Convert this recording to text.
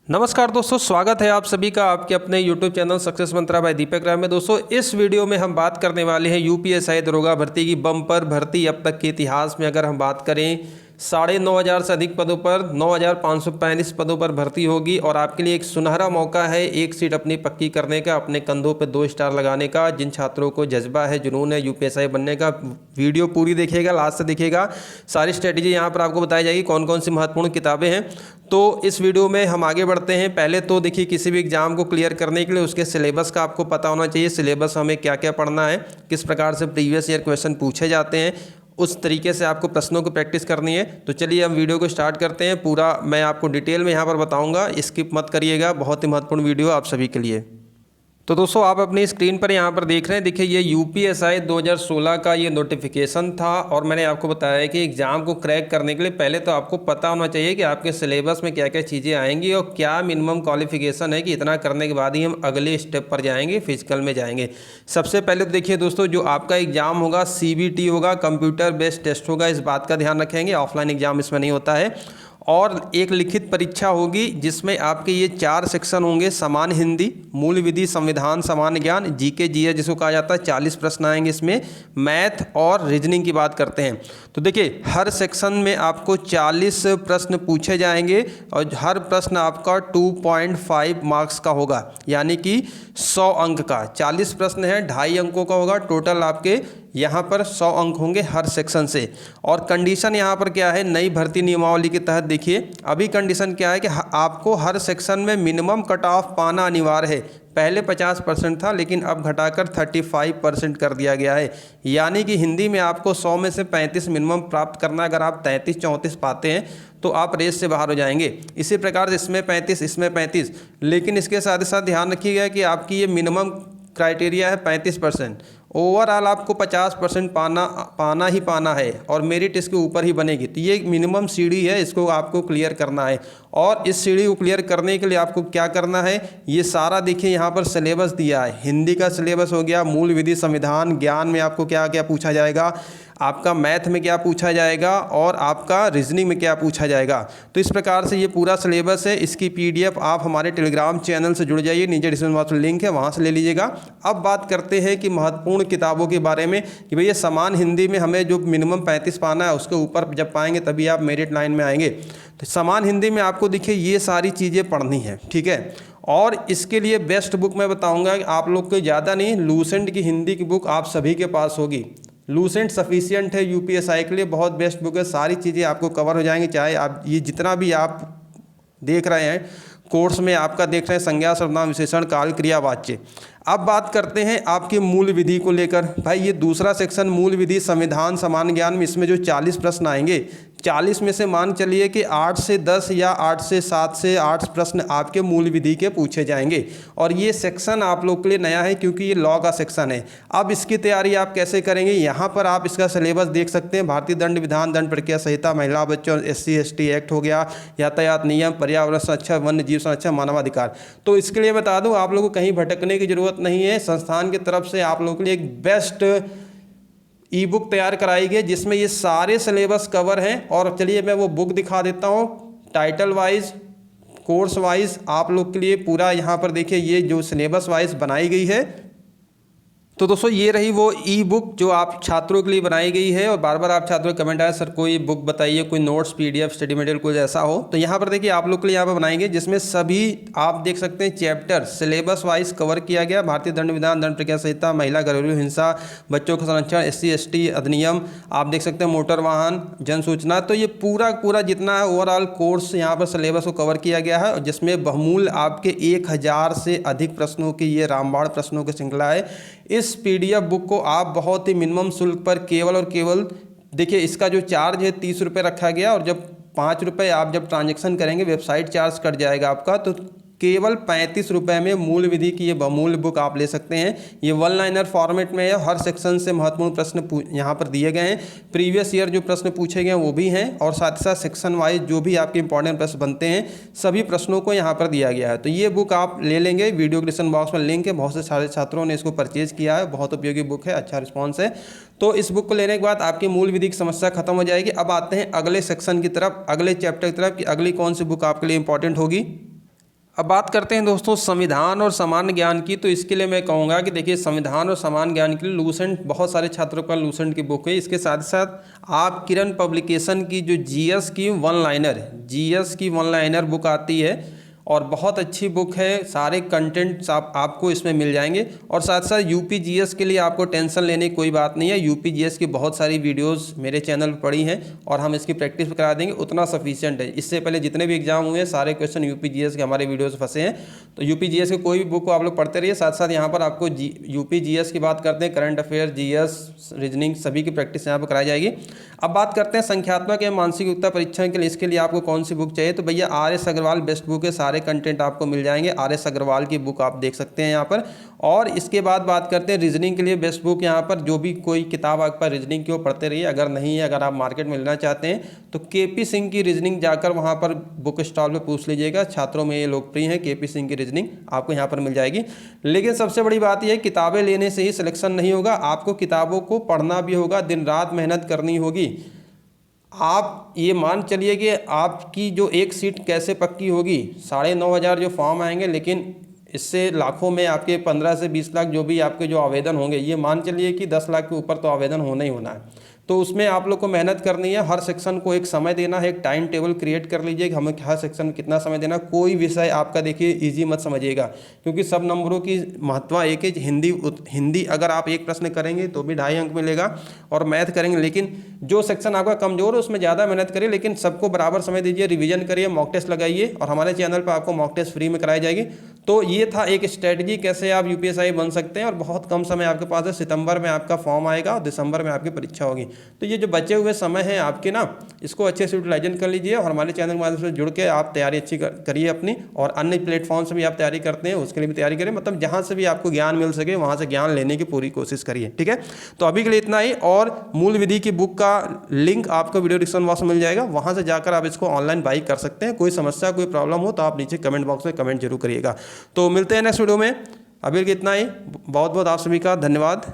नमस्कार दोस्तों, स्वागत है आप सभी का आपके अपने YouTube चैनल सक्सेस मंत्रा बाय दीपक राय में। दोस्तों, इस वीडियो में हम बात करने वाले हैं यूपीएसआई दरोगा भर्ती की बम्पर भर्ती अब तक के इतिहास में। अगर हम बात करें 9,500 से अधिक पदों पर 9,545 पदों पर भर्ती होगी और आपके लिए एक सुनहरा मौका है एक सीट अपनी पक्की करने का, अपने कंधों पे 2 स्टार लगाने का। जिन छात्रों को जज्बा है, जुनून है यूपीएसआई बनने का, वीडियो पूरी देखिएगा, लास्ट से देखिएगा। सारी स्ट्रेटेजी यहाँ पर आपको बताई जाएगी, कौन कौन सी महत्वपूर्ण किताबें हैं। तो इस वीडियो में हम आगे बढ़ते हैं। पहले तो देखिए, किसी भी एग्जाम को क्लियर करने के लिए उसके सिलेबस का आपको पता होना चाहिए। सिलेबस हमें क्या क्या पढ़ना है, किस प्रकार से प्रीवियस ईयर क्वेश्चन पूछे जाते हैं, उस तरीके से आपको प्रश्नों को प्रैक्टिस करनी है। तो चलिए हम वीडियो को स्टार्ट करते हैं। पूरा मैं आपको डिटेल में यहाँ पर बताऊँगा, स्किप मत करिएगा। बहुत ही महत्वपूर्ण वीडियो आप सभी के लिए। तो दोस्तों, आप अपनी स्क्रीन पर यहाँ पर देख रहे हैं, देखिए ये यूपीएसआई 2016 का ये नोटिफिकेशन था। और मैंने आपको बताया है कि एग्ज़ाम को क्रैक करने के लिए पहले तो आपको पता होना चाहिए कि आपके सिलेबस में क्या क्या चीज़ें आएंगी और क्या मिनिमम क्वालिफिकेशन है कि इतना करने के बाद ही हम अगले स्टेप पर जाएंगे, फिजिकल में जाएंगे। सबसे पहले तो देखिए दोस्तों, जो आपका एग्ज़ाम होगा CBT होगा, कंप्यूटर बेस्ड टेस्ट होगा। इस बात का ध्यान रखेंगे, ऑफलाइन एग्जाम इसमें नहीं होता है। और एक लिखित परीक्षा होगी जिसमें आपके ये 4 सेक्शन होंगे। समान हिंदी, मूल विधि, संविधान, सामान्य ज्ञान, जीके जीएस जिसको कहा जाता है। 40 प्रश्न आएंगे इसमें। मैथ और रीजनिंग की बात करते हैं तो देखिए, हर सेक्शन में आपको 40 प्रश्न पूछे जाएंगे और हर प्रश्न आपका 2.5 मार्क्स का होगा, यानी कि 100 अंक का। 40 प्रश्न है, 2.5 अंकों का होगा। टोटल आपके यहाँ पर 100 अंक होंगे हर सेक्शन से। और कंडीशन यहाँ पर क्या है, नई भर्ती नियमावली के तहत देखिए अभी कंडीशन क्या है कि आपको हर सेक्शन में मिनिमम कट ऑफ पाना अनिवार्य है। पहले 50% था, लेकिन अब घटाकर 35% कर दिया गया है। यानी कि हिंदी में आपको 100 में से 35 मिनिमम प्राप्त करना है। अगर आप 33-34 पाते हैं तो आप रेस से बाहर हो जाएंगे। इसी प्रकार से इसमें 35, इसमें 35। लेकिन इसके साथ ही साथ ध्यान रखिएगा कि आपकी ये मिनिमम क्राइटेरिया है 35%। ओवरऑल आपको 50% पाना ही पाना है और मेरिट इसके ऊपर ही बनेगी। तो ये मिनिमम सीढ़ी है, इसको आपको क्लियर करना है। और इस सीढ़ी को क्लियर करने के लिए आपको क्या करना है, ये सारा देखिए यहाँ पर सिलेबस दिया है। हिंदी का सिलेबस हो गया, मूल विधि, संविधान, ज्ञान में आपको क्या क्या पूछा जाएगा, आपका मैथ में क्या पूछा जाएगा और आपका रीजनिंग में क्या पूछा जाएगा। तो इस प्रकार से ये पूरा सिलेबस है। इसकी PDF आप हमारे टेलीग्राम चैनल से जुड़ जाइए, नीचे डिस्क्रिप्शन बॉक्स में लिंक है, वहाँ से ले लीजिएगा। अब बात करते हैं कि महत्वपूर्ण किताबों के बारे में कि भैया समान हिंदी में हमें जो मिनिमम 35 पाना है, उसके ऊपर जब पाएंगे तभी आप मेरिट लाइन में आएंगे। तो समान हिंदी में आपको देखिए ये सारी चीज़ें पढ़नी है, ठीक है। और इसके लिए बेस्ट बुक मैं बताऊँगा, आप लोग को ज़्यादा नहीं, लूसेंट की हिंदी की बुक आप सभी के पास होगी। लूसेंट सफिशिएंट है यूपीएसआई के लिए, बहुत बेस्ट बुक है। सारी चीज़ें आपको कवर हो जाएंगी, चाहे आप ये जितना भी आप देख रहे हैं कोर्स में, आपका देख रहे हैं संज्ञा, सर्वनाम, विशेषण, काल, क्रिया, वाच्य। अब बात करते हैं आपके मूल विधि को लेकर। भाई ये दूसरा सेक्शन मूल विधि, संविधान, सामान्य ज्ञान में इसमें जो 40 प्रश्न आएंगे, 40 में से मान चलिए कि 8 से 10 या 8 से 7 से 8 प्रश्न आपके मूल विधि के पूछे जाएंगे। और ये सेक्शन आप लोग के लिए नया है क्योंकि ये लॉ का सेक्शन है। अब इसकी तैयारी आप कैसे करेंगे, यहाँ पर आप इसका सिलेबस देख सकते हैं। भारतीय दंड विधान, दंड प्रक्रिया संहिता, महिला बच्चों, SC/ST एक्ट हो गया, यातायात नियम, पर्यावरण संरक्षण, वन्य जीव संरक्षण, मानवाधिकार। तो इसके लिए बता दूँ, आप लोगों को कहीं भटकने की जरूरत नहीं है। संस्थान की तरफ से आप लोगों के लिए एक बेस्ट ई-बुक तैयार कराई गई जिसमें ये सारे सिलेबस कवर हैं। और चलिए मैं वो बुक दिखा देता हूँ। टाइटल वाइज, कोर्स वाइज आप लोग के लिए पूरा यहाँ पर देखिए ये जो सिलेबस वाइज बनाई गई है। तो दोस्तों, ये रही वो ई-बुक जो आप छात्रों के लिए बनाई गई है। और बार बार आप छात्रों के कमेंट आए, सर कोई बुक बताइए, कोई नोट्स, PDF, स्टडी मटेरियल कुछ ऐसा हो। तो यहाँ पर देखिए आप लोग के लिए यहाँ पर बनाएंगे जिसमें सभी आप देख सकते हैं चैप्टर सिलेबस वाइज कवर किया गया। भारतीय दंड विधान, दंड प्रक्रिया संहिता, महिला घरेलू हिंसा, बच्चों का संरक्षण, SC/ST अधिनियम, आप देख सकते हैं मोटर वाहन, जन सूचना। तो ये पूरा जितना है ओवरऑल कोर्स यहाँ पर सिलेबस को कवर किया गया है, जिसमें बहुमूल्य आपके 1000 से अधिक प्रश्नों की ये रामबाण प्रश्नों की श्रृंखला है। इस PDF बुक को आप बहुत ही मिनिमम शुल्क पर केवल और केवल देखिए, इसका जो चार्ज है 30 रुपये रखा गया। और जब 5 रुपये आप जब ट्रांजैक्शन करेंगे, वेबसाइट चार्ज कट जाएगा आपका, तो केवल 35 रुपये में मूल विधि की ये बहुमूल्य बुक आप ले सकते हैं। ये 1 लाइनर फॉर्मेट में है। हर सेक्शन से महत्वपूर्ण प्रश्न यहाँ पर दिए गए हैं। प्रीवियस ईयर जो प्रश्न पूछे गए हैं वो भी हैं, और साथ ही साथ सेक्शन वाइज जो भी आपके इंपॉर्टेंट प्रश्न बनते हैं सभी प्रश्नों को यहाँ पर दिया गया है। तो ये बुक आप ले लेंगे, वीडियो डिस्क्रिप्शन बॉक्स में लिंक है। बहुत से सारे छात्रों ने इसको परचेज किया है, बहुत उपयोगी बुक है, अच्छा रिस्पॉन्स है। तो इस बुक को लेने के बाद आपकी मूल विधि की समस्या खत्म हो जाएगी। अब आते हैं अगले सेक्शन की तरफ, अगले चैप्टर की तरफ कि अगली कौन सी बुक आपके लिए इंपॉर्टेंट होगी। अब बात करते हैं दोस्तों संविधान और सामान्य ज्ञान की। तो इसके लिए मैं कहूँगा कि देखिए संविधान और सामान्य ज्ञान के लिए लूसेंट, बहुत सारे छात्रों का लूसेंट की बुक है। इसके साथ साथ आप किरण पब्लिकेशन की जो जीएस की वन लाइनर है, जीएस की वन लाइनर बुक आती है और बहुत अच्छी बुक है। सारे कंटेंट्स आपको इसमें मिल जाएंगे। और साथ साथ यूपी जीएस के लिए आपको टेंशन लेने की कोई बात नहीं है। यूपी जीएस की बहुत सारी वीडियोस मेरे चैनल पर पड़ी हैं और हम इसकी प्रैक्टिस करा देंगे, उतना सफिशिएंट है। इससे पहले जितने भी एग्जाम हुए हैं सारे क्वेश्चन यूपी जीएस के हमारे वीडियोस फंसे हैं। तो यूपी जीएस की कोई भी बुक को आप लोग पढ़ते रहिए। साथ साथ यहाँ पर आपको यूपी जीएस की बात करते हैं, करंट अफेयर, जीएस, रीजनिंग, सभी की प्रैक्टिस यहाँ पर कराई जाएगी। अब बात करते हैं संख्यात्मक एवं मानसिक योग्यता परीक्षण के लिए। इसके लिए आपको कौन सी बुक चाहिए? तो भैया RS अग्रवाल बेस्ट बुक है, सारे कंटेंट आपको मिल जाएंगे। RS अग्रवाल की बुक आप देख सकते हैं यहाँ पर। और इसके बाद बात करते हैं रीजनिंग के लिए बेस्ट बुक। यहाँ पर जो भी कोई किताब आपके पास रीजनिंग की वो पढ़ते रहिए। अगर नहीं है, अगर आप मार्केट में लेना चाहते हैं तो KP सिंह की रीजनिंग जाकर वहाँ पर बुक स्टॉल पर पूछ लीजिएगा। छात्रों में ये लोकप्रिय है, KP सिंह की रीजनिंग आपको यहाँ पर मिल जाएगी। लेकिन सबसे बड़ी बात यह है, किताबें लेने से ही सिलेक्शन नहीं होगा, आपको किताबों को पढ़ना भी होगा, दिन रात मेहनत करनी होगी। आप ये मान चलिए कि आपकी जो एक सीट कैसे पक्की होगी, 9,500 जो फॉर्म आएंगे, लेकिन इससे लाखों में आपके 15 से 20 लाख जो भी आपके जो आवेदन होंगे, ये मान चलिए कि 10 लाख के ऊपर तो आवेदन होना ही होना है। तो उसमें आप लोग को मेहनत करनी है, हर सेक्शन को एक समय देना है, एक टाइम टेबल क्रिएट कर लीजिए कि हमें हर सेक्शन में कितना समय देना। कोई विषय आपका देखिए इजी मत समझिएगा, क्योंकि सब नंबरों की महत्व एक है। हिंदी अगर आप एक प्रश्न करेंगे तो भी 2.5 अंक मिलेगा और मैथ करेंगे, लेकिन जो सेक्शन आपका कमजोर है उसमें ज़्यादा मेहनत करिए, लेकिन सबको बराबर समय दीजिए, रिवीजन करिए, मॉक टेस्ट लगाइए। और हमारे चैनल पर आपको मॉक टेस्ट फ्री में कराई जाएगी। तो ये था एक स्ट्रेटजी कैसे आप UPSI बन सकते हैं। और बहुत कम समय आपके पास है, सितंबर में आपका फॉर्म आएगा और दिसंबर में आपकी परीक्षा होगी। तो ये जो बचे हुए समय है आपके ना, इसको अच्छे से यूटिलाइजन कर लीजिए और हमारे चैनल के माध्यम से जुड़ के आप तैयारी अच्छी करिए अपनी। और अन्य प्लेटफॉर्म से भी आप तैयारी करते हैं उसके लिए भी तैयारी करें, मतलब जहाँ से भी आपको ज्ञान मिल सके वहाँ से ज्ञान लेने की पूरी कोशिश करिए। ठीक है, तो अभी के लिए इतना ही। और मूल विधि की बुक का लिंक आपको वीडियो डिस्क्रिप्शन बॉक्स में मिल जाएगा, वहाँ से जाकर आप इसको ऑनलाइन बाई कर सकते हैं। कोई समस्या, कोई प्रॉब्लम हो तो आप नीचे कमेंट बॉक्स में कमेंट जरूर करिएगा। तो मिलते हैं नेक्स्ट वीडियो में। अभी के इतना ही। बहुत बहुत आप सभी का धन्यवाद।